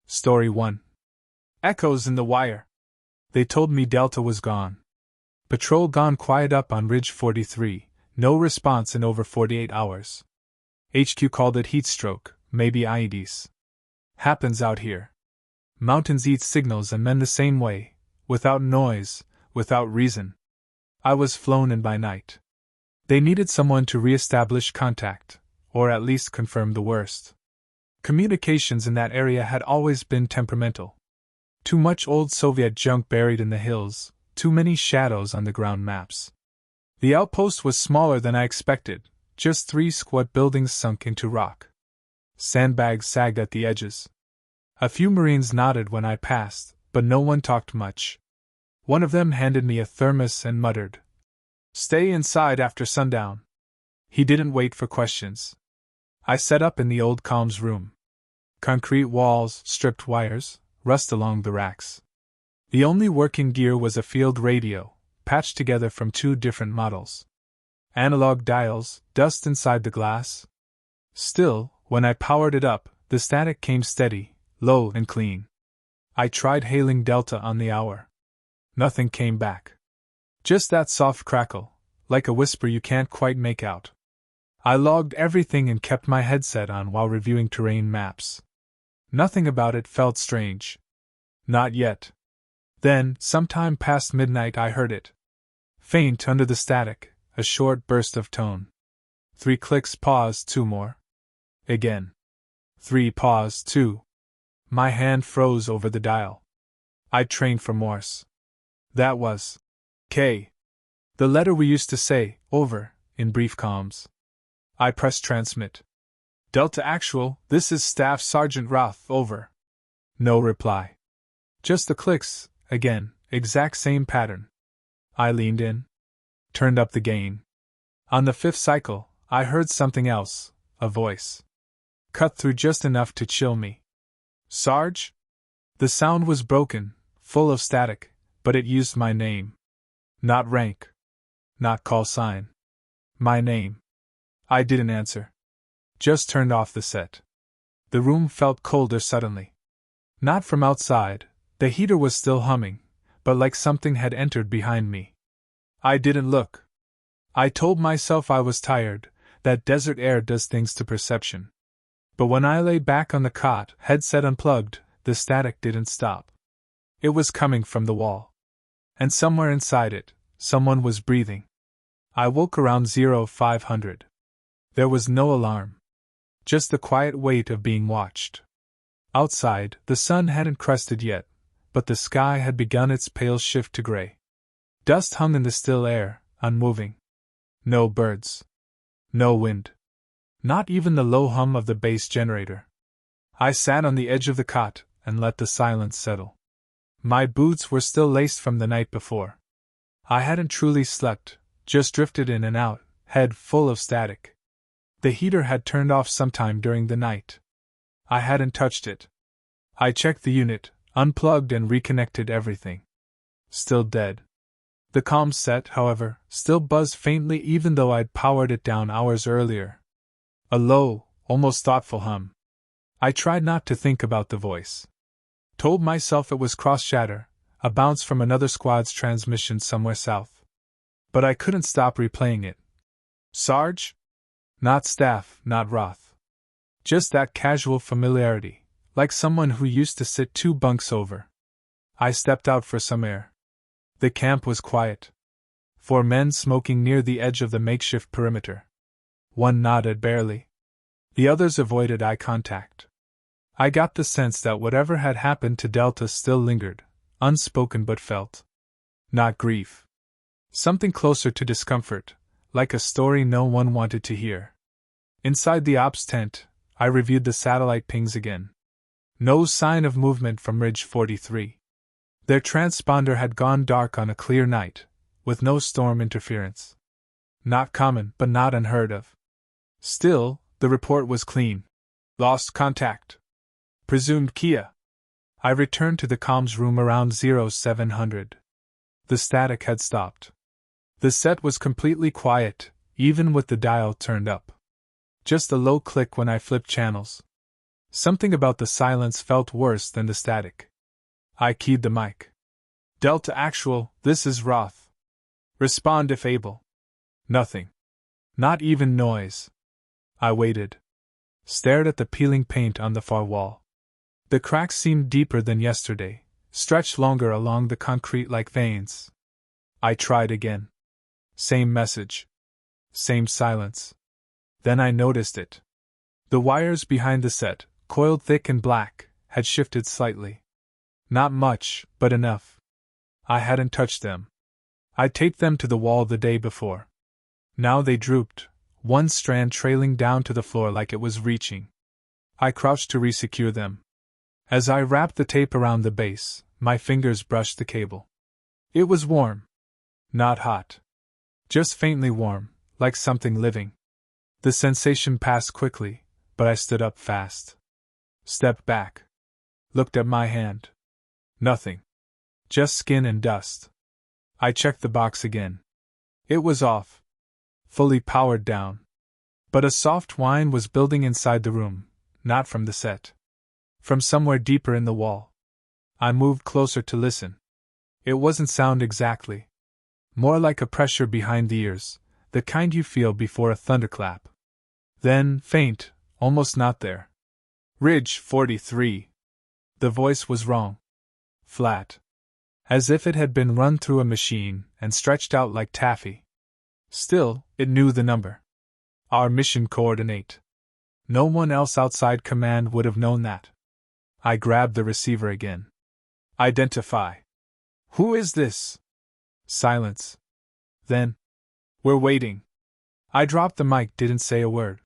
Story 1. Echoes in the wire. They told me Delta was gone. Patrol gone quiet up on Ridge 43, no response in over 48 hours. HQ called it heatstroke, maybe IEDs. Happens out here. Mountains eat signals and men the same way, without noise, without reason. I was flown in by night. They needed someone to re-establish contact, or at least confirm the worst. Communications in that area had always been temperamental. Too much old Soviet junk buried in the hills, too many shadows on the ground maps. The outpost was smaller than I expected, just 3 squat buildings sunk into rock. Sandbags sagged at the edges. A few Marines nodded when I passed, but no one talked much. One of them handed me a thermos and muttered, "Stay inside after sundown." He didn't wait for questions. I set up in the old comms room. Concrete walls, stripped wires, rust along the racks. The only working gear was a field radio, patched together from 2 different models. Analog dials, dust inside the glass. Still, when I powered it up, the static came steady, low and clean. I tried hailing Delta on the hour. Nothing came back. Just that soft crackle, like a whisper you can't quite make out. I logged everything and kept my headset on while reviewing terrain maps. Nothing about it felt strange. Not yet. Then, sometime past midnight, I heard it. Faint under the static, a short burst of tone. 3 clicks, pause, 2 more. Again. 3, pause, 2. My hand froze over the dial. I'd trained for Morse. That was K. The letter we used to say, over, in brief comms. I pressed transmit. Delta Actual, this is Staff Sergeant Roth, over. No reply. Just the clicks, again, exact same pattern. I leaned in. Turned up the gain. On the 5th cycle, I heard something else, a voice. Cut through just enough to chill me. Sarge? The sound was broken, full of static, but it used my name. Not rank. Not call sign. My name. I didn't answer. Just turned off the set. The room felt colder suddenly. Not from outside, the heater was still humming, but like something had entered behind me. I didn't look. I told myself I was tired, that desert air does things to perception. But when I lay back on the cot, headset unplugged, the static didn't stop. It was coming from the wall. And somewhere inside it, someone was breathing. I woke around 0500. There was no alarm. Just the quiet weight of being watched. Outside, the sun hadn't crested yet, but the sky had begun its pale shift to gray. Dust hung in the still air, unmoving. No birds. No wind. Not even the low hum of the base generator. I sat on the edge of the cot and let the silence settle. My boots were still laced from the night before. I hadn't truly slept, just drifted in and out, head full of static. The heater had turned off sometime during the night. I hadn't touched it. I checked the unit, unplugged and reconnected everything. Still dead. The comm set, however, still buzzed faintly even though I'd powered it down hours earlier. A low, almost thoughtful hum. I tried not to think about the voice. Told myself it was cross-chatter, a bounce from another squad's transmission somewhere south. But I couldn't stop replaying it. Sarge? Not Staff, not Roth. Just that casual familiarity, like someone who used to sit 2 bunks over. I stepped out for some air. The camp was quiet. 4 men smoking near the edge of the makeshift perimeter. One nodded barely. The others avoided eye contact. I got the sense that whatever had happened to Delta still lingered, unspoken but felt. Not grief. Something closer to discomfort, like a story no one wanted to hear. Inside the ops tent, I reviewed the satellite pings again. No sign of movement from Ridge 43. Their transponder had gone dark on a clear night, with no storm interference. Not common, but not unheard of. Still, the report was clean. Lost contact. Presumed Kia. I returned to the comms room around 0700. The static had stopped. The set was completely quiet, even with the dial turned up. Just a low click when I flipped channels. Something about the silence felt worse than the static. I keyed the mic. Delta Actual, this is Roth. Respond if able. Nothing. Not even noise. I waited. Stared at the peeling paint on the far wall. The cracks seemed deeper than yesterday, stretched longer along the concrete like veins. I tried again. Same message. Same silence. Then I noticed it. The wires behind the set, coiled thick and black, had shifted slightly. Not much, but enough. I hadn't touched them. I taped them to the wall the day before. Now they drooped, one strand trailing down to the floor like it was reaching. I crouched to resecure them. As I wrapped the tape around the base, my fingers brushed the cable. It was warm. Not hot. Just faintly warm, like something living. The sensation passed quickly, but I stood up fast. Stepped back. Looked at my hand. Nothing. Just skin and dust. I checked the box again. It was off. Fully powered down. But a soft whine was building inside the room, not from the set. From somewhere deeper in the wall. I moved closer to listen. It wasn't sound exactly. More like a pressure behind the ears, the kind you feel before a thunderclap. Then, faint, almost not there. Ridge 43. The voice was wrong. Flat. As if it had been run through a machine and stretched out like taffy. Still, it knew the number. Our mission coordinate. No one else outside command would have known that. I grabbed the receiver again. Identify. Who is this? Silence. Then, we're waiting. I dropped the mic, didn't say a word.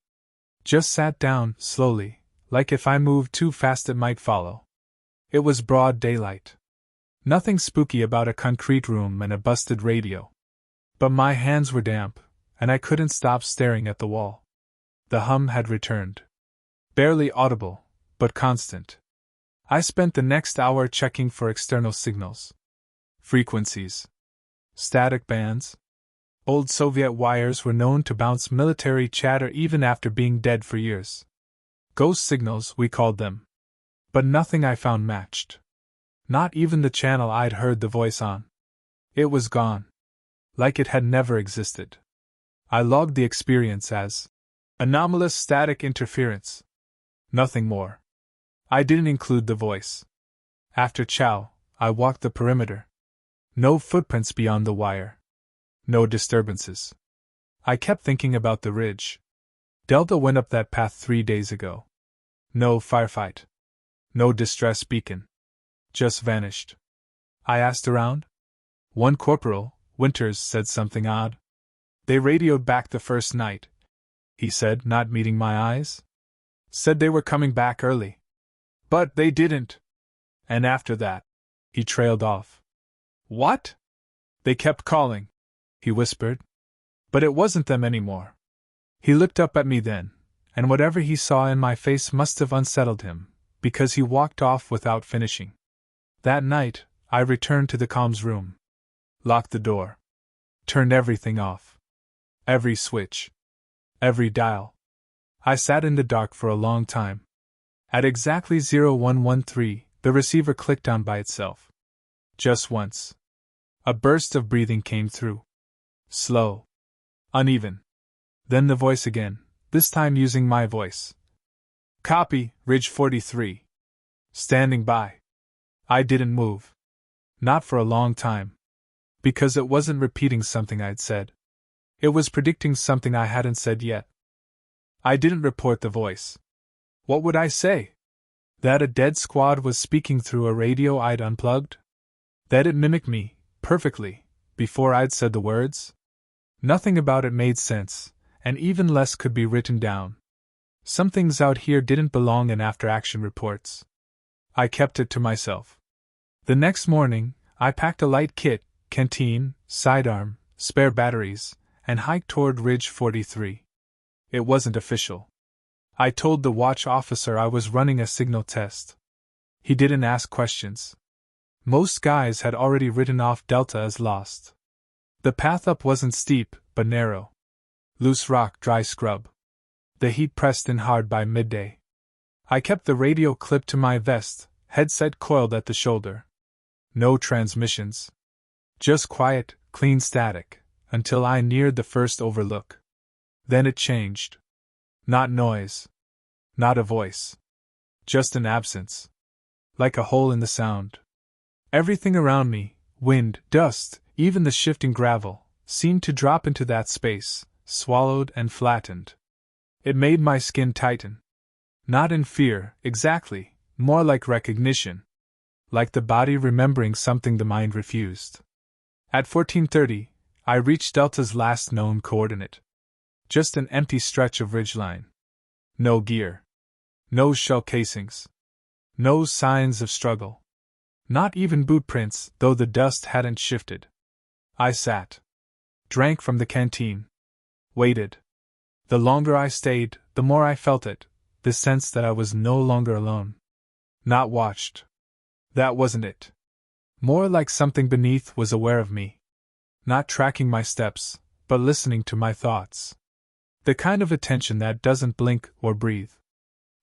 Just sat down, slowly, like if I moved too fast it might follow. It was broad daylight. Nothing spooky about a concrete room and a busted radio. But my hands were damp, and I couldn't stop staring at the wall. The hum had returned. Barely audible, but constant. I spent the next hour checking for external signals. Frequencies. Static bands. Old Soviet wires were known to bounce military chatter even after being dead for years. Ghost signals, we called them. But nothing I found matched. Not even the channel I'd heard the voice on. It was gone. Like it had never existed. I logged the experience as anomalous static interference. Nothing more. I didn't include the voice. After chow, I walked the perimeter. No footprints beyond the wire. No disturbances. I kept thinking about the ridge. Delta went up that path 3 days ago. No firefight. No distress beacon. Just vanished. I asked around. One corporal, Winters, said something odd. They radioed back the first night, he said, not meeting my eyes. Said they were coming back early. But they didn't. And after that, he trailed off. What? They kept calling, he whispered. But it wasn't them anymore. He looked up at me then, and whatever he saw in my face must have unsettled him, because he walked off without finishing. That night, I returned to the comms room. Locked the door. Turned everything off. Every switch. Every dial. I sat in the dark for a long time. At exactly 0113, the receiver clicked on by itself. Just once. A burst of breathing came through. Slow. Uneven. Then the voice again, this time using my voice. Copy, Ridge 43. Standing by. I didn't move. Not for a long time. Because it wasn't repeating something I'd said. It was predicting something I hadn't said yet. I didn't report the voice. What would I say? That a dead squad was speaking through a radio I'd unplugged? That it mimicked me, perfectly, before I'd said the words? Nothing about it made sense, and even less could be written down. Some things out here didn't belong in after-action reports. I kept it to myself. The next morning, I packed a light kit, canteen, sidearm, spare batteries, and hiked toward Ridge 43. It wasn't official. I told the watch officer I was running a signal test. He didn't ask questions. Most guys had already written off Delta as lost. The path up wasn't steep, but narrow. Loose rock, dry scrub. The heat pressed in hard by midday. I kept the radio clipped to my vest, headset coiled at the shoulder. No transmissions. Just quiet, clean static, until I neared the first overlook. Then it changed. Not noise. Not a voice. Just an absence. Like a hole in the sound. Everything around me, wind, dust, even the shifting gravel, seemed to drop into that space, swallowed and flattened. It made my skin tighten. Not in fear, exactly, more like recognition. Like the body remembering something the mind refused. At 14:30, I reached Delta's last known coordinate. Just an empty stretch of ridgeline. No gear. No shell casings. No signs of struggle. Not even boot prints, though the dust hadn't shifted. I sat. Drank from the canteen. Waited. The longer I stayed, the more I felt it, the sense that I was no longer alone. Not watched. That wasn't it. More like something beneath was aware of me. Not tracking my steps, but listening to my thoughts. The kind of attention that doesn't blink or breathe.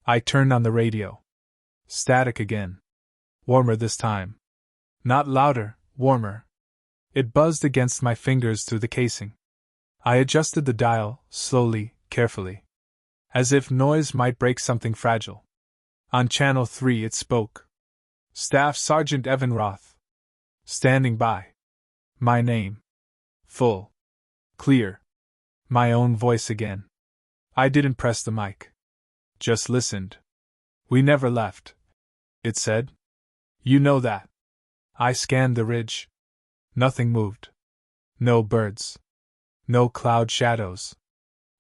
I turned on the radio. Static again. Warmer this time. Not louder, warmer. It buzzed against my fingers through the casing. I adjusted the dial, slowly, carefully. As if noise might break something fragile. On channel 3 it spoke. Staff Sergeant Evan Roth. Standing by. My name. Full. Clear. My own voice again. I didn't press the mic. Just listened. We never left. It said. You know that. I scanned the ridge. Nothing moved. No birds. No cloud shadows.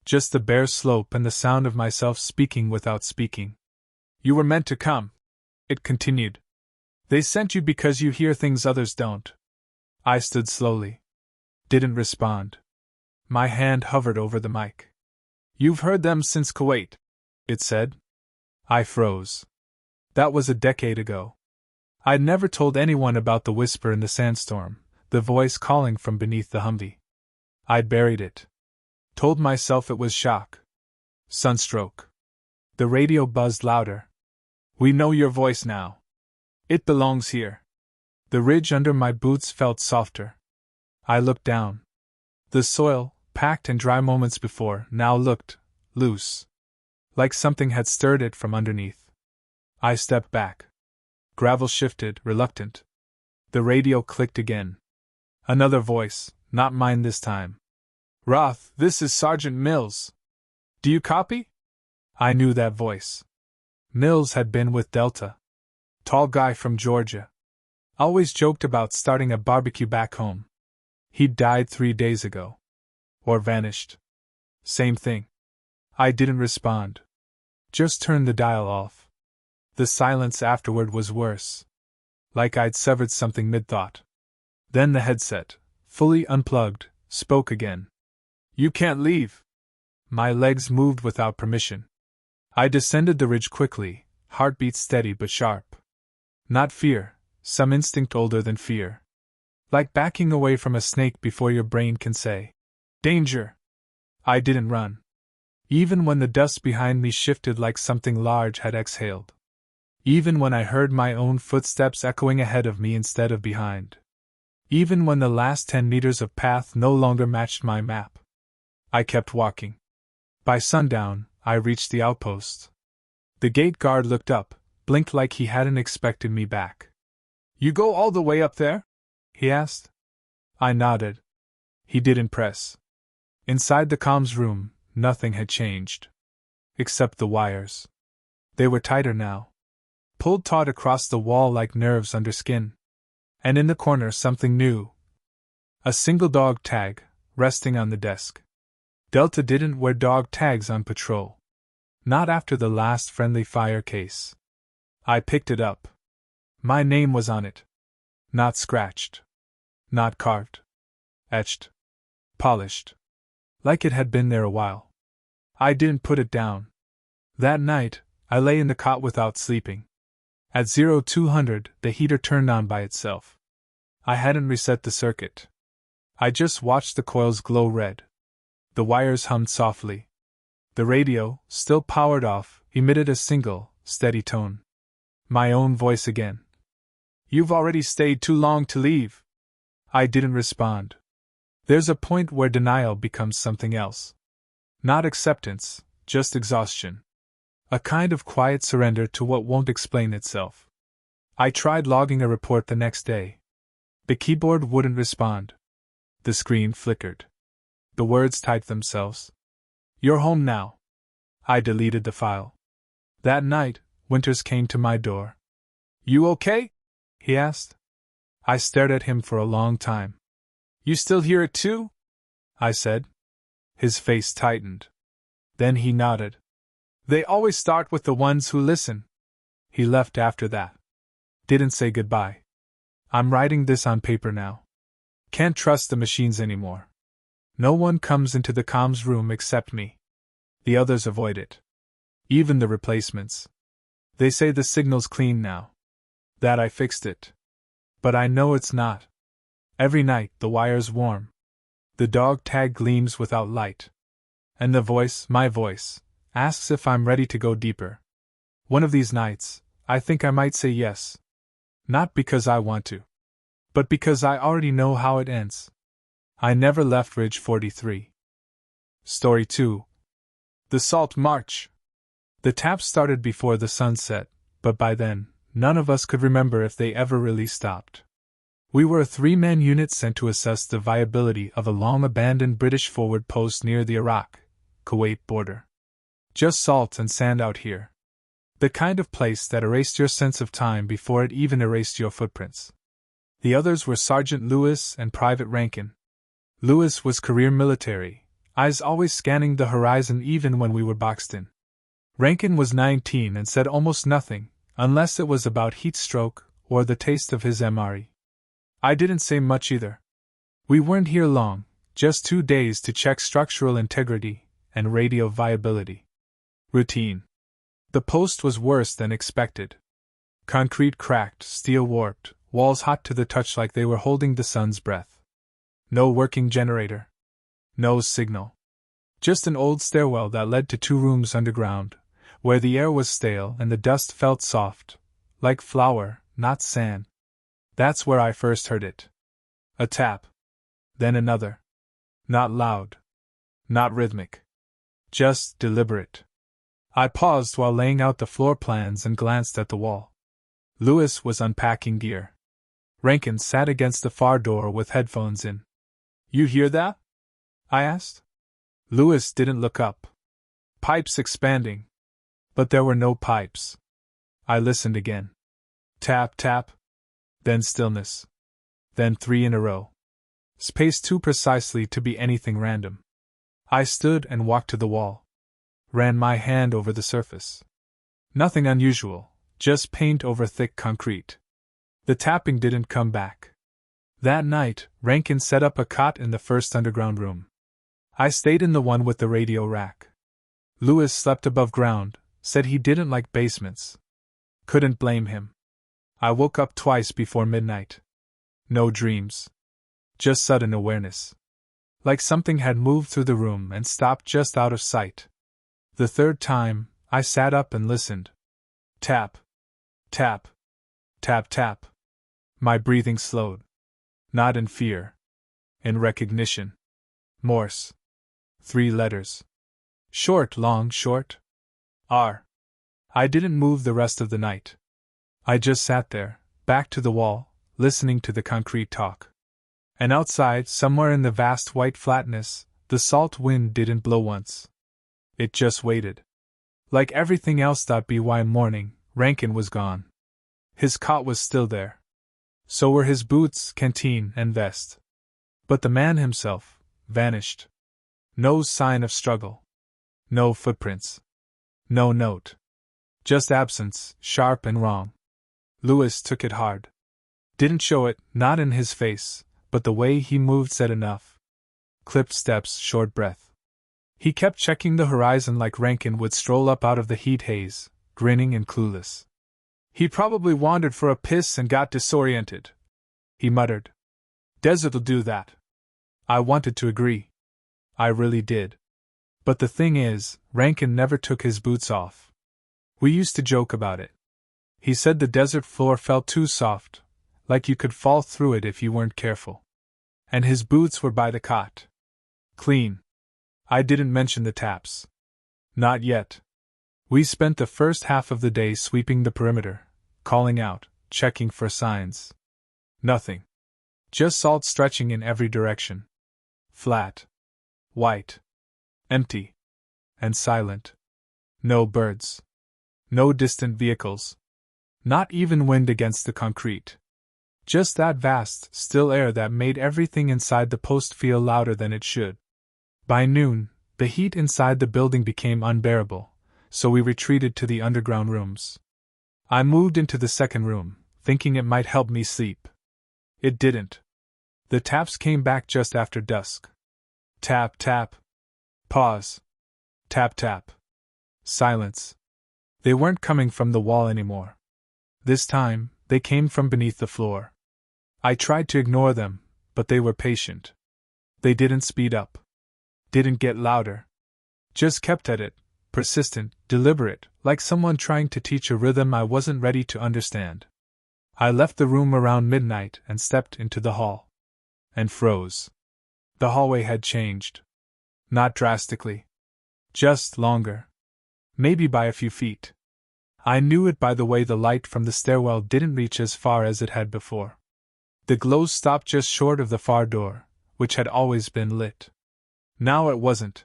Just the bare slope and the sound of myself speaking without speaking. You were meant to come. It continued. They sent you because you hear things others don't. I stood slowly. Didn't respond. My hand hovered over the mic. You've heard them since Kuwait, it said. I froze. That was a decade ago. I'd never told anyone about the whisper in the sandstorm, the voice calling from beneath the Humvee. I'd buried it. Told myself it was shock. Sunstroke. The radio buzzed louder. We know your voice now. It belongs here. The ridge under my boots felt softer. I looked down. The soil, packed and dry moments before, now looked loose. Like something had stirred it from underneath. I stepped back. Gravel shifted, reluctant. The radio clicked again. Another voice, not mine this time. Roth, this is Sergeant Mills. Do you copy? I knew that voice. Mills had been with Delta. Tall guy from Georgia. Always joked about starting a barbecue back home. He'd died 3 days ago. Or vanished. Same thing. I didn't respond. Just turned the dial off. The silence afterward was worse. Like I'd severed something mid-thought. Then the headset, fully unplugged, spoke again. You can't leave. My legs moved without permission. I descended the ridge quickly, heartbeat steady but sharp. Not fear, some instinct older than fear. Like backing away from a snake before your brain can say, danger! I didn't run. Even when the dust behind me shifted like something large had exhaled. Even when I heard my own footsteps echoing ahead of me instead of behind. Even when the last 10 meters of path no longer matched my map. I kept walking. By sundown, I reached the outpost. The gate guard looked up, blinked like he hadn't expected me back. You go all the way up there? He asked. I nodded. He didn't press. Inside the comms room, nothing had changed. Except the wires. They were tighter now. Pulled taut across the wall like nerves under skin. And in the corner something new. A single dog tag, resting on the desk. Delta didn't wear dog tags on patrol. Not after the last friendly fire case. I picked it up. My name was on it. Not scratched. Not carved. Etched. Polished. Like it had been there a while. I didn't put it down. That night, I lay in the cot without sleeping. At 0200, the heater turned on by itself. I hadn't reset the circuit. I just watched the coils glow red. The wires hummed softly. The radio, still powered off, emitted a single, steady tone. My own voice again. You've already stayed too long to leave. I didn't respond. There's a point where denial becomes something else. Not acceptance, just exhaustion. A kind of quiet surrender to what won't explain itself. I tried logging a report the next day. The keyboard wouldn't respond. The screen flickered. The words typed themselves. You're home now. I deleted the file. That night, Winters came to my door. You okay? He asked. I stared at him for a long time. You still hear it too? I said. His face tightened. Then he nodded. They always start with the ones who listen. He left after that. Didn't say goodbye. I'm writing this on paper now. Can't trust the machines anymore. No one comes into the comms room except me. The others avoid it. Even the replacements. They say the signal's clean now. That I fixed it. But I know it's not. Every night the wire's warm. The dog tag gleams without light. And the voice, my voice, asks if I'm ready to go deeper. One of these nights, I think I might say yes. Not because I want to. But because I already know how it ends. I never left Ridge 43. Story 2. The Salt March. The taps started before the sun set, but by then, none of us could remember if they ever really stopped. We were a 3-man unit sent to assess the viability of a long-abandoned British forward post near the Iraq-Kuwait border. Just salt and sand out here. The kind of place that erased your sense of time before it even erased your footprints. The others were Sergeant Lewis and Private Rankin. Lewis was career military, eyes always scanning the horizon even when we were boxed in. Rankin was 19 and said almost nothing, unless it was about heat stroke or the taste of his MRE. I didn't say much either. We weren't here long, just 2 days to check structural integrity and radio viability. Routine. The post was worse than expected. Concrete cracked, steel warped, walls hot to the touch like they were holding the sun's breath. No working generator. No signal. Just an old stairwell that led to 2 rooms underground, where the air was stale and the dust felt soft, like flour, not sand. That's where I first heard it. A tap. Then another. Not loud. Not rhythmic. Just deliberate. I paused while laying out the floor plans and glanced at the wall. Lewis was unpacking gear. Rankin sat against the far door with headphones in. You hear that? I asked. Lewis didn't look up. Pipes expanding. But there were no pipes. I listened again. Tap, tap. Then stillness. Then 3 in a row. Spaced too precisely to be anything random. I stood and walked to the wall. Ran my hand over the surface. Nothing unusual, just paint over thick concrete. The tapping didn't come back. That night, Rankin set up a cot in the first underground room. I stayed in the one with the radio rack. Lewis slept above ground, said he didn't like basements. Couldn't blame him. I woke up twice before midnight. No dreams. Just sudden awareness. Like something had moved through the room and stopped just out of sight. The third time, I sat up and listened. Tap. Tap. Tap tap. My breathing slowed. Not in fear. In recognition. Morse. 3 letters. Short, long, short. R. I didn't move the rest of the night. I just sat there, back to the wall, listening to the concrete talk. And outside, somewhere in the vast white flatness, the salt wind didn't blow once. It just waited. Like everything else. By morning, Rankin was gone. His cot was still there. So were his boots, canteen, and vest. But the man himself vanished. No sign of struggle. No footprints. No note. Just absence, sharp and wrong. Lewis took it hard. Didn't show it, not in his face, but the way he moved said enough. Clipped steps, short breath. He kept checking the horizon like Rankin would stroll up out of the heat haze, grinning and clueless. He probably wandered for a piss and got disoriented. He muttered. Desert'll do that. I wanted to agree. I really did. But the thing is, Rankin never took his boots off. We used to joke about it. He said the desert floor felt too soft, like you could fall through it if you weren't careful. And his boots were by the cot. Clean. I didn't mention the taps. Not yet. We spent the first half of the day sweeping the perimeter, calling out, checking for signs. Nothing. Just salt stretching in every direction. Flat. White. Empty. And silent. No birds. No distant vehicles. Not even wind against the concrete. Just that vast, still air that made everything inside the post feel louder than it should. By noon, the heat inside the building became unbearable, so we retreated to the underground rooms. I moved into the second room, thinking it might help me sleep. It didn't. The taps came back just after dusk. Tap, tap. Pause. Tap, tap. Silence. They weren't coming from the wall anymore. This time, they came from beneath the floor. I tried to ignore them, but they were patient. They didn't speed up. Didn't get louder. Just kept at it, persistent, deliberate, like someone trying to teach a rhythm I wasn't ready to understand. I left the room around midnight and stepped into the hall. And froze. The hallway had changed. Not drastically. Just longer. Maybe by a few feet. I knew it by the way the light from the stairwell didn't reach as far as it had before. The glow stopped just short of the far door, which had always been lit. Now it wasn't.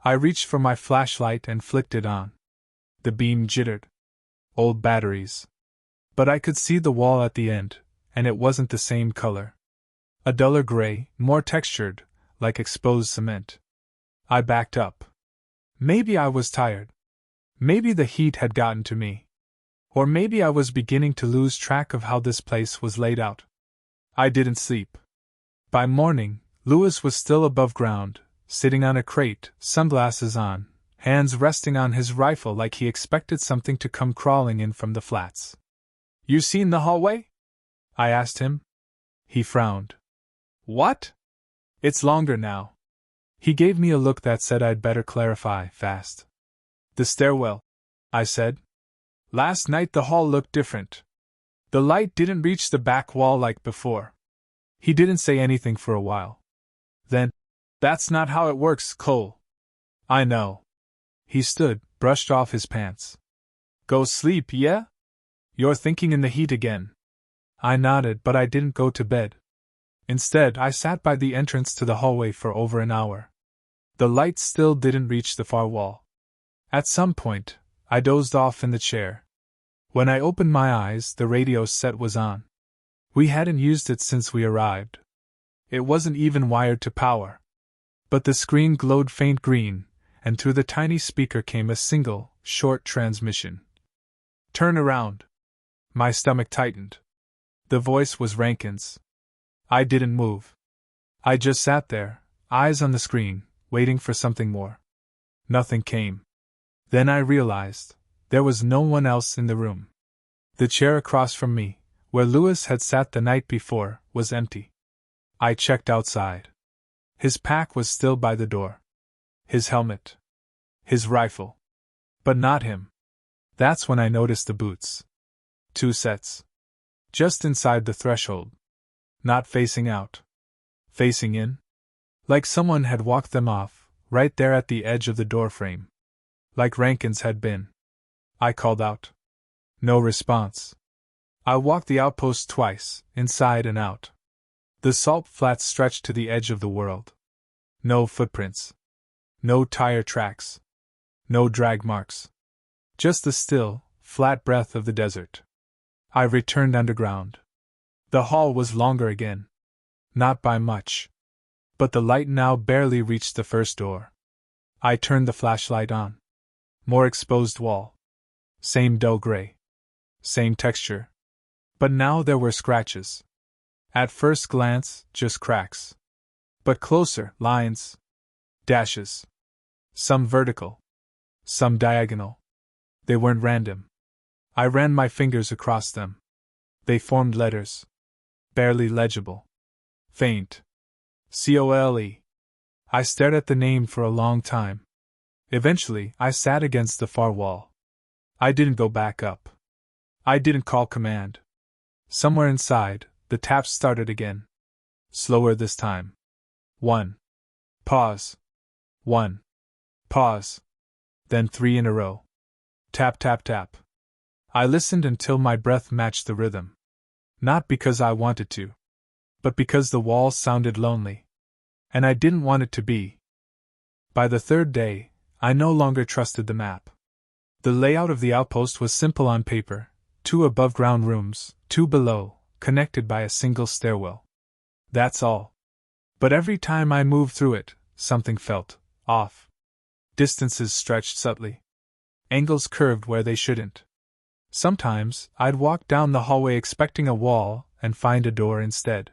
I reached for my flashlight and flicked it on. The beam jittered. Old batteries. But I could see the wall at the end, and it wasn't the same color. A duller gray, more textured, like exposed cement. I backed up. Maybe I was tired. Maybe the heat had gotten to me. Or maybe I was beginning to lose track of how this place was laid out. I didn't sleep. By morning, Lewis was still above ground, sitting on a crate, sunglasses on, hands resting on his rifle like he expected something to come crawling in from the flats. "You seen the hallway?" I asked him. He frowned. "What?" "It's longer now." He gave me a look that said I'd better clarify fast. "The stairwell," I said. "Last night the hall looked different. The light didn't reach the back wall like before." He didn't say anything for a while. Then, "That's not how it works, Cole." "I know." He stood, brushed off his pants. "Go sleep, yeah? You're thinking in the heat again." I nodded, but I didn't go to bed. Instead, I sat by the entrance to the hallway for over an hour. The light still didn't reach the far wall. At some point, I dozed off in the chair. When I opened my eyes, the radio set was on. We hadn't used it since we arrived. It wasn't even wired to power. But the screen glowed faint green, and through the tiny speaker came a single, short transmission. "Turn around." My stomach tightened. The voice was Rankin's. I didn't move. I just sat there, eyes on the screen, waiting for something more. Nothing came. Then I realized there was no one else in the room. The chair across from me, where Lewis had sat the night before, was empty. I checked outside. His pack was still by the door. His helmet. His rifle. But not him. That's when I noticed the boots. 2 sets. Just inside the threshold. Not facing out. Facing in. Like someone had walked them off, right there at the edge of the doorframe. Like Rankin's had been. I called out. No response. I walked the outpost twice, inside and out. The salt flats stretched to the edge of the world. No footprints. No tire tracks. No drag marks. Just the still, flat breath of the desert. I returned underground. The hall was longer again. Not by much. But the light now barely reached the first door. I turned the flashlight on. More exposed wall. Same dull gray. Same texture. But now there were scratches. At first glance, just cracks. But closer, lines. Dashes. Some vertical. Some diagonal. They weren't random. I ran my fingers across them. They formed letters. Barely legible. Faint. COLE. I stared at the name for a long time. Eventually, I sat against the far wall. I didn't go back up. I didn't call command. Somewhere inside, the taps started again. Slower this time. 1. Pause. 1. Pause. Then 3 in a row. Tap, tap, tap. I listened until my breath matched the rhythm. Not because I wanted to, but because the wall sounded lonely. And I didn't want it to be. By the third day, I no longer trusted the map. The layout of the outpost was simple on paper: 2 above-ground rooms, 2 below, connected by a single stairwell. That's all. But every time I moved through it, something felt off. Distances stretched subtly. Angles curved where they shouldn't. Sometimes, I'd walk down the hallway expecting a wall and find a door instead.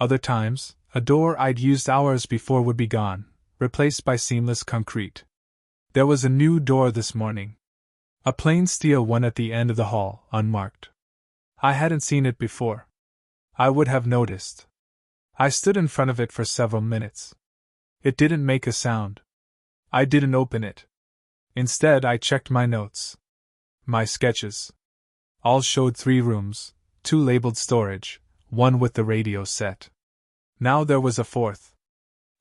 Other times, a door I'd used hours before would be gone, replaced by seamless concrete. There was a new door this morning. A plain steel one at the end of the hall, unmarked. I hadn't seen it before. I would have noticed. I stood in front of it for several minutes. It didn't make a sound. I didn't open it. Instead, I checked my notes. My sketches. All showed 3 rooms, 2 labeled storage, 1 with the radio set. Now there was a 4th.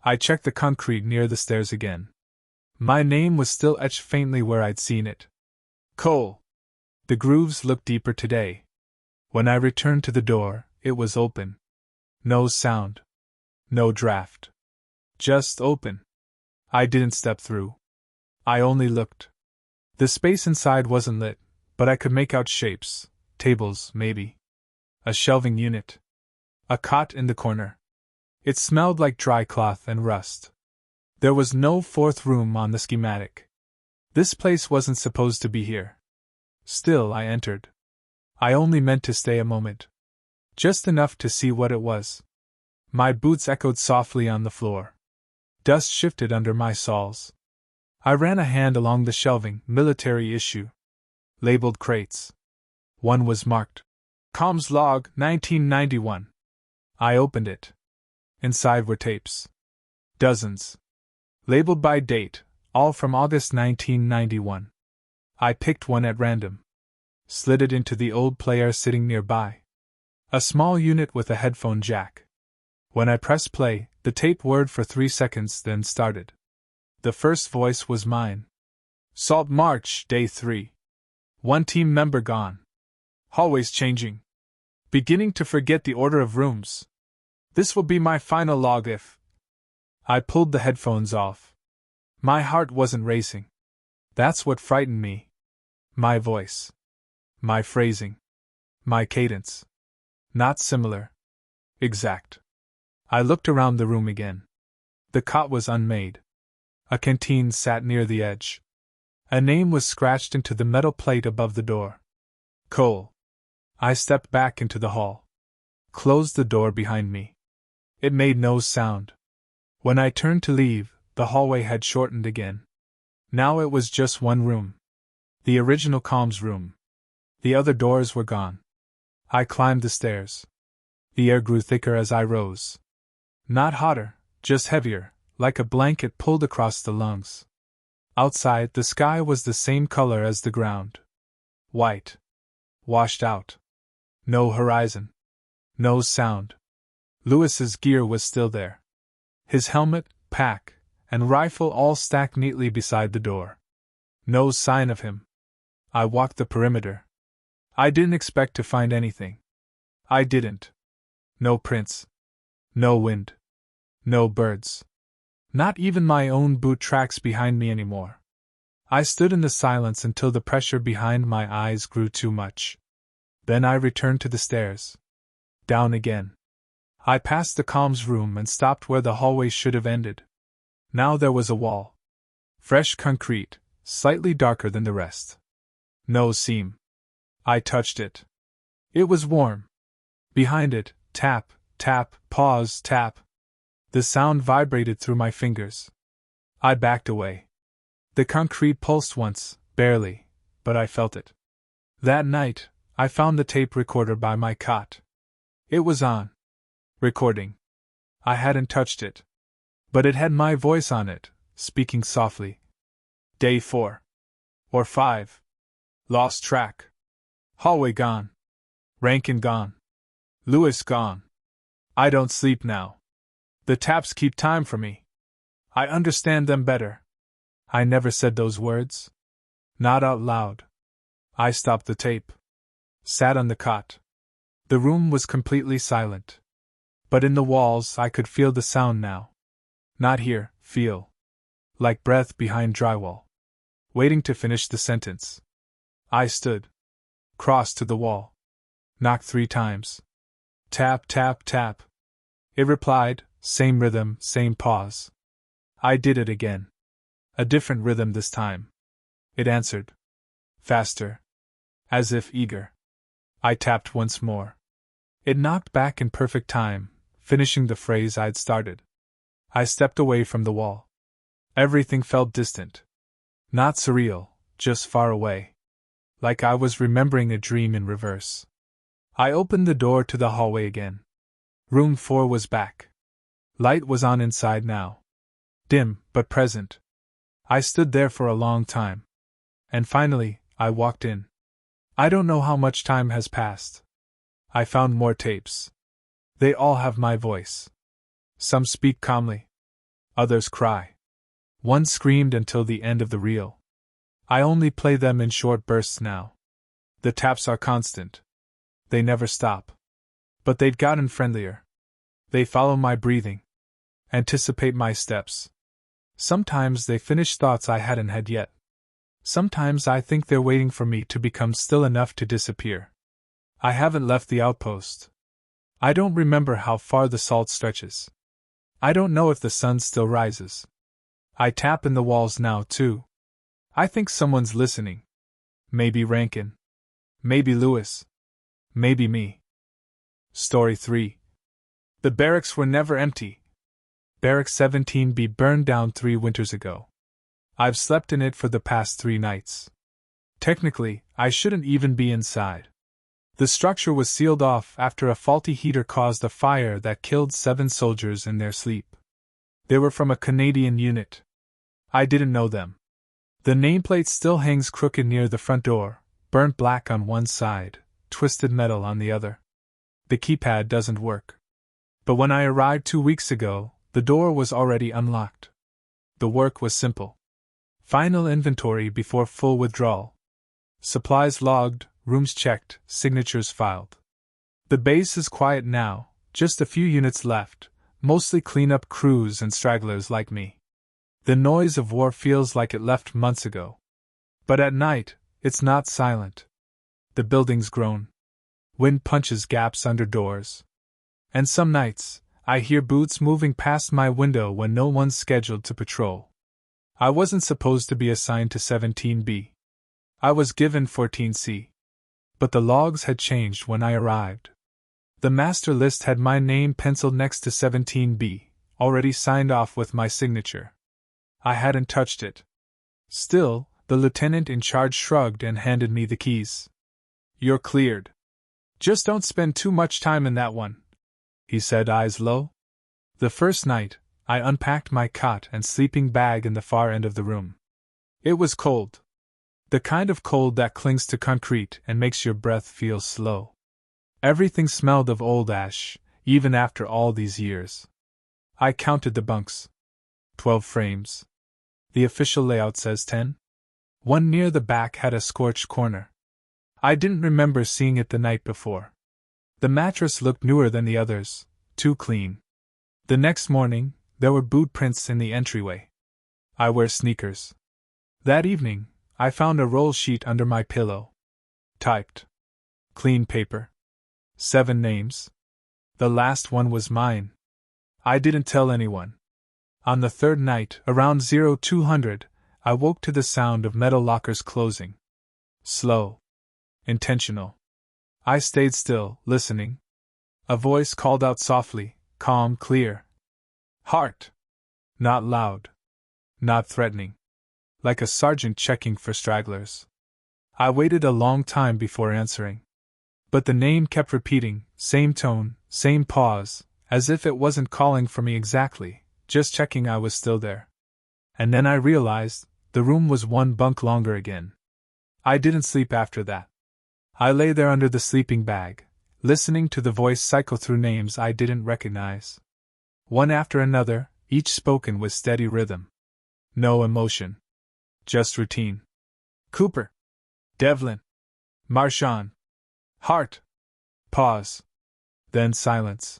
I checked the concrete near the stairs again. My name was still etched faintly where I'd seen it. Cole. The grooves looked deeper today. When I returned to the door, it was open. No sound. No draft. Just open. I didn't step through. I only looked. The space inside wasn't lit, but I could make out shapes. Tables, maybe. A shelving unit. A cot in the corner. It smelled like dry cloth and rust. There was no 4th room on the schematic. This place wasn't supposed to be here. Still, I entered. I only meant to stay a moment. Just enough to see what it was. My boots echoed softly on the floor. Dust shifted under my soles. I ran a hand along the shelving, military issue. Labeled crates. One was marked. Comms log, 1991. I opened it. Inside were tapes. Dozens. Labeled by date, all from August 1991. I picked one at random. Slid it into the old player sitting nearby. A small unit with a headphone jack. When I pressed play, the tape whirred for 3 seconds, then started. The first voice was mine. Salt March, Day 3. 1 team member gone. Hallways changing. Beginning to forget the order of rooms. This will be my final log if... I pulled the headphones off. My heart wasn't racing. That's what frightened me. My voice. My phrasing. My cadence. Not similar. Exact. I looked around the room again. The cot was unmade. A canteen sat near the edge. A name was scratched into the metal plate above the door. Cole. I stepped back into the hall. Closed the door behind me. It made no sound. When I turned to leave, the hallway had shortened again. Now it was just 1 room. The original comms room. The other doors were gone. I climbed the stairs. The air grew thicker as I rose. Not hotter, just heavier, like a blanket pulled across the lungs. Outside, the sky was the same color as the ground. White. Washed out. No horizon. No sound. Lewis's gear was still there. His helmet, pack, and rifle all stacked neatly beside the door. No sign of him. I walked the perimeter. I didn't expect to find anything. I didn't. No prints. No wind. No birds. Not even my own boot tracks behind me anymore. I stood in the silence until the pressure behind my eyes grew too much. Then I returned to the stairs. Down again. I passed the comms room and stopped where the hallway should have ended. Now there was a wall. Fresh concrete, slightly darker than the rest. No seam. I touched it. It was warm. Behind it, tap, tap, pause, tap. The sound vibrated through my fingers. I backed away. The concrete pulsed once, barely, but I felt it. That night, I found the tape recorder by my cot. It was on. Recording. I hadn't touched it. But it had my voice on it, speaking softly. Day 4. Or 5. Lost track. Hallway gone. Rankin gone. Lewis gone. I don't sleep now. The taps keep time for me. I understand them better. I never said those words. Not out loud. I stopped the tape. Sat on the cot. The room was completely silent. But in the walls I could feel the sound now. Not hear, feel. Like breath behind drywall. Waiting to finish the sentence. I stood. Crossed to the wall. Knocked 3 times. Tap, tap, tap. It replied, same rhythm, same pause. I did it again. A different rhythm this time. It answered. Faster. As if eager. I tapped once more. It knocked back in perfect time, finishing the phrase I'd started. I stepped away from the wall. Everything felt distant. Not surreal, just far away. Like I was remembering a dream in reverse. I opened the door to the hallway again. Room 4 was back. Light was on inside now. Dim, but present. I stood there for a long time. And finally, I walked in. I don't know how much time has passed. I found more tapes. They all have my voice. Some speak calmly. Others cry. One screamed until the end of the reel. I only play them in short bursts now. The taps are constant. They never stop. But they've gotten friendlier. They follow my breathing. Anticipate my steps. Sometimes they finish thoughts I hadn't had yet. Sometimes I think they're waiting for me to become still enough to disappear. I haven't left the outpost. I don't remember how far the salt stretches. I don't know if the sun still rises. I tap in the walls now, too. I think someone's listening. Maybe Rankin. Maybe Lewis. Maybe me. Story 3. The barracks were never empty. Barracks 17B burned down 3 winters ago. I've slept in it for the past 3 nights. Technically, I shouldn't even be inside. The structure was sealed off after a faulty heater caused a fire that killed 7 soldiers in their sleep. They were from a Canadian unit. I didn't know them. The nameplate still hangs crooked near the front door, burnt black on one side, twisted metal on the other. The keypad doesn't work. But when I arrived 2 weeks ago, the door was already unlocked. The work was simple. Final inventory before full withdrawal. Supplies logged, rooms checked, signatures filed. The base is quiet now, just a few units left, mostly cleanup crews and stragglers like me. The noise of war feels like it left months ago. But at night, it's not silent. The buildings groan. Wind punches gaps under doors. And some nights, I hear boots moving past my window when no one's scheduled to patrol. I wasn't supposed to be assigned to 17B. I was given 14C. But the logs had changed when I arrived. The master list had my name penciled next to 17B, already signed off with my signature. I hadn't touched it. Still, the lieutenant in charge shrugged and handed me the keys. You're cleared. Just don't spend too much time in that one, he said, eyes low. The first night, I unpacked my cot and sleeping bag in the far end of the room. It was cold. The kind of cold that clings to concrete and makes your breath feel slow. Everything smelled of old ash, even after all these years. I counted the bunks. 12 frames. The official layout says 10. One near the back had a scorched corner. I didn't remember seeing it the night before. The mattress looked newer than the others, too clean. The next morning, there were boot prints in the entryway. I wear sneakers. That evening, I found a roll sheet under my pillow. Typed. Clean paper. 7 names. The last one was mine. I didn't tell anyone. On the 3rd night, around 0200, I woke to the sound of metal lockers closing. Slow. Intentional. I stayed still, listening. A voice called out softly, calm, clear. Heart. Not loud. Not threatening. Like a sergeant checking for stragglers. I waited a long time before answering. But the name kept repeating, same tone, same pause, as if it wasn't calling for me exactly, just checking I was still there. And then I realized, the room was 1 bunk longer again. I didn't sleep after that. I lay there under the sleeping bag, listening to the voice cycle through names I didn't recognize. One after another, each spoken with steady rhythm. No emotion. Just routine. Cooper. Devlin. Marchand. Hart. Pause. Then silence.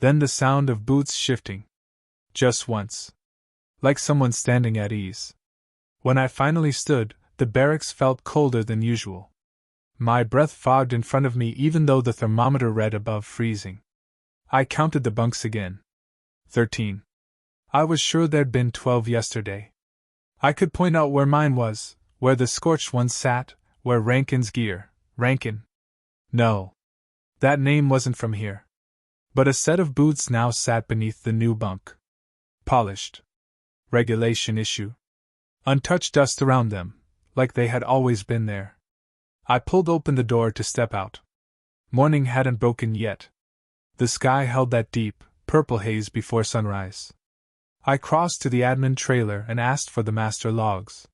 Then the sound of boots shifting. Just once. Like someone standing at ease. When I finally stood, the barracks felt colder than usual. My breath fogged in front of me even though the thermometer read above freezing. I counted the bunks again. 13. I was sure there'd been 12 yesterday. I could point out where mine was, where the scorched one sat, where Rankin's gear, Rankin. No. That name wasn't from here. But a set of boots now sat beneath the new bunk. Polished. Regulation issue. Untouched dust around them, like they had always been there. I pulled open the door to step out. Morning hadn't broken yet. The sky held that deep, purple haze before sunrise. I crossed to the admin trailer and asked for the master logs.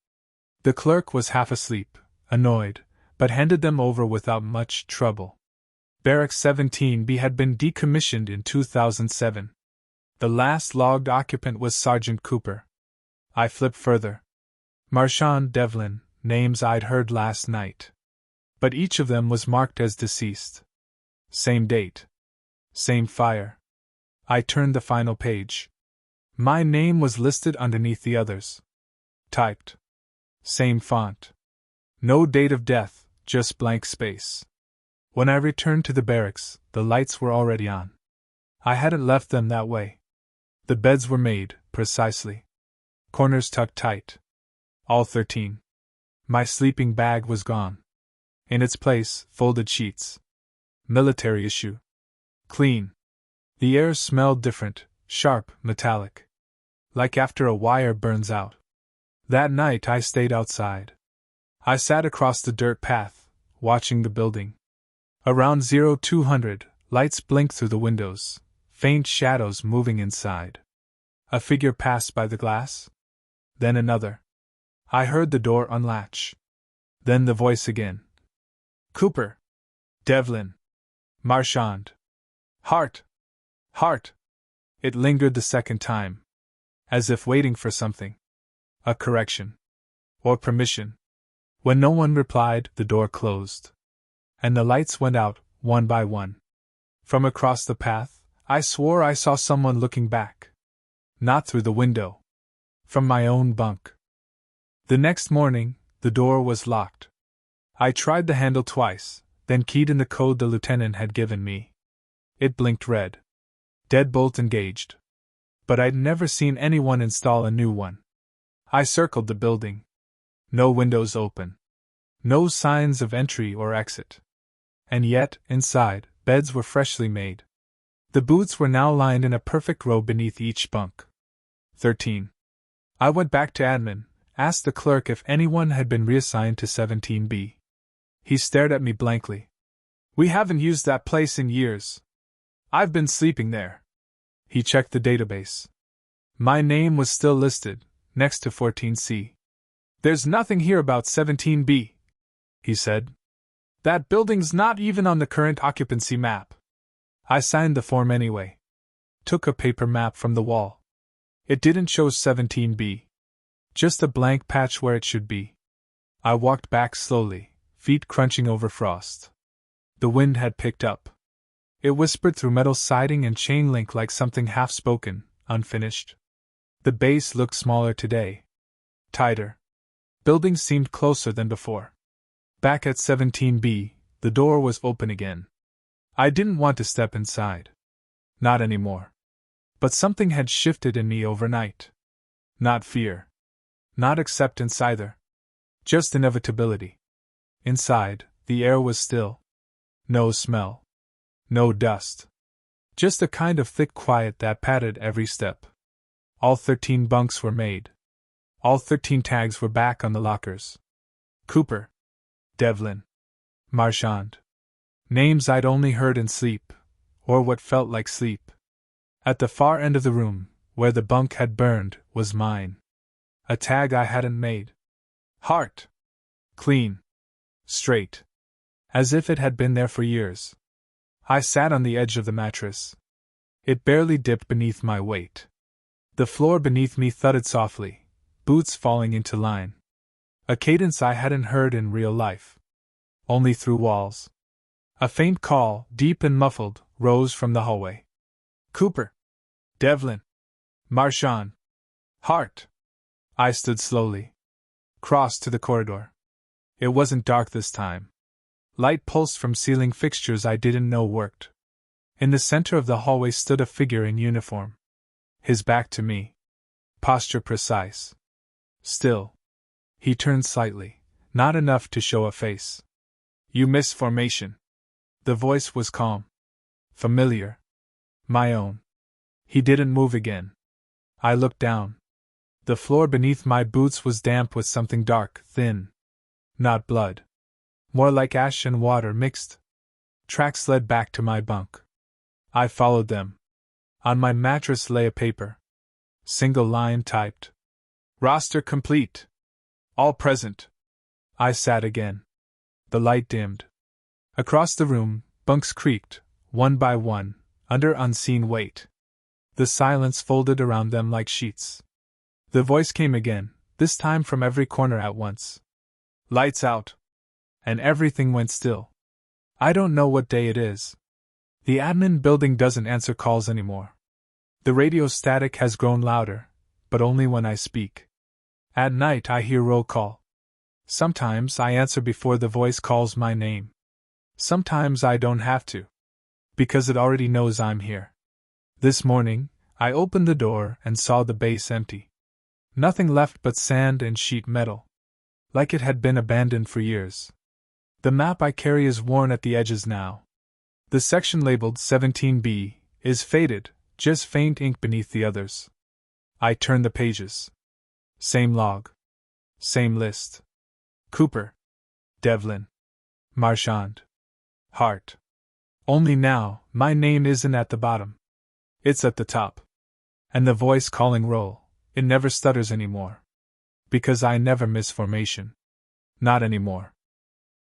The clerk was half asleep, annoyed, but handed them over without much trouble. Barracks 17B had been decommissioned in 2007. The last logged occupant was Sergeant Cooper. I flipped further. Marchand, Devlin, names I'd heard last night. But each of them was marked as deceased. Same date. Same fire. I turned the final page. My name was listed underneath the others. Typed. Same font. No date of death, just blank space. When I returned to the barracks, the lights were already on. I hadn't left them that way. The beds were made, precisely. Corners tucked tight. All 13. My sleeping bag was gone. In its place, folded sheets. Military issue. Clean. The air smelled different, sharp, metallic. Like after a wire burns out. That night I stayed outside. I sat across the dirt path, watching the building. Around 0200, lights blinked through the windows, faint shadows moving inside. A figure passed by the glass. Then another. I heard the door unlatch. Then the voice again. Cooper. Devlin. Marchand. Hart. Hart. It lingered the second time. As if waiting for something. A correction. Or permission. When no one replied, the door closed. And the lights went out, one by one. From across the path, I swore I saw someone looking back. Not through the window. From my own bunk. The next morning, the door was locked. I tried the handle twice, then keyed in the code the lieutenant had given me. It blinked red. Deadbolt engaged. But I'd never seen anyone install a new one. I circled the building. No windows open. No signs of entry or exit. And yet, inside, beds were freshly made. The boots were now lined in a perfect row beneath each bunk. 13. I went back to admin, asked the clerk if anyone had been reassigned to 17B. He stared at me blankly. We haven't used that place in years. I've been sleeping there. He checked the database. My name was still listed, next to 14C. There's nothing here about 17B, he said. That building's not even on the current occupancy map. I signed the form anyway. Took a paper map from the wall. It didn't show 17B. Just a blank patch where it should be. I walked back slowly, feet crunching over frost. The wind had picked up. It whispered through metal siding and chain link like something half-spoken, unfinished. The base looked smaller today. Tighter. Buildings seemed closer than before. Back at 17B, the door was open again. I didn't want to step inside. Not anymore. But something had shifted in me overnight. Not fear. Not acceptance either. Just inevitability. Inside, the air was still. No smell. No dust. Just a kind of thick quiet that padded every step. All 13 bunks were made. All 13 tags were back on the lockers. Cooper. Devlin. Marchand. Names I'd only heard in sleep, or what felt like sleep. At the far end of the room, where the bunk had burned, was mine. A tag I hadn't made. Hart. Clean. Straight. As if it had been there for years. I sat on the edge of the mattress. It barely dipped beneath my weight. The floor beneath me thudded softly, boots falling into line. A cadence I hadn't heard in real life. Only through walls. A faint call, deep and muffled, rose from the hallway. Cooper. Devlin. Marchand. Hart. I stood slowly. Crossed to the corridor. It wasn't dark this time. Light pulsed from ceiling fixtures I didn't know worked. In the center of the hallway stood a figure in uniform. His back to me. Posture precise. Still. He turned slightly, not enough to show a face. You missed formation. The voice was calm. Familiar. My own. He didn't move again. I looked down. The floor beneath my boots was damp with something dark, thin. Not blood. More like ash and water mixed. Tracks led back to my bunk. I followed them. On my mattress lay a paper. Single line typed. Roster complete. All present. I sat again. The light dimmed. Across the room, bunks creaked, one by one, under unseen weight. The silence folded around them like sheets. The voice came again, this time from every corner at once. Lights out. And everything went still. I don't know what day it is. The admin building doesn't answer calls anymore. The radio static has grown louder, but only when I speak. At night I hear roll call. Sometimes I answer before the voice calls my name. Sometimes I don't have to. Because it already knows I'm here. This morning, I opened the door and saw the base empty. Nothing left but sand and sheet metal. Like it had been abandoned for years. The map I carry is worn at the edges now. The section labeled 17B is faded, just faint ink beneath the others. I turn the pages. Same log. Same list. Cooper. Devlin. Marchand. Hart. Only now, my name isn't at the bottom. It's at the top. And the voice calling roll, it never stutters anymore. Because I never miss formation. Not anymore.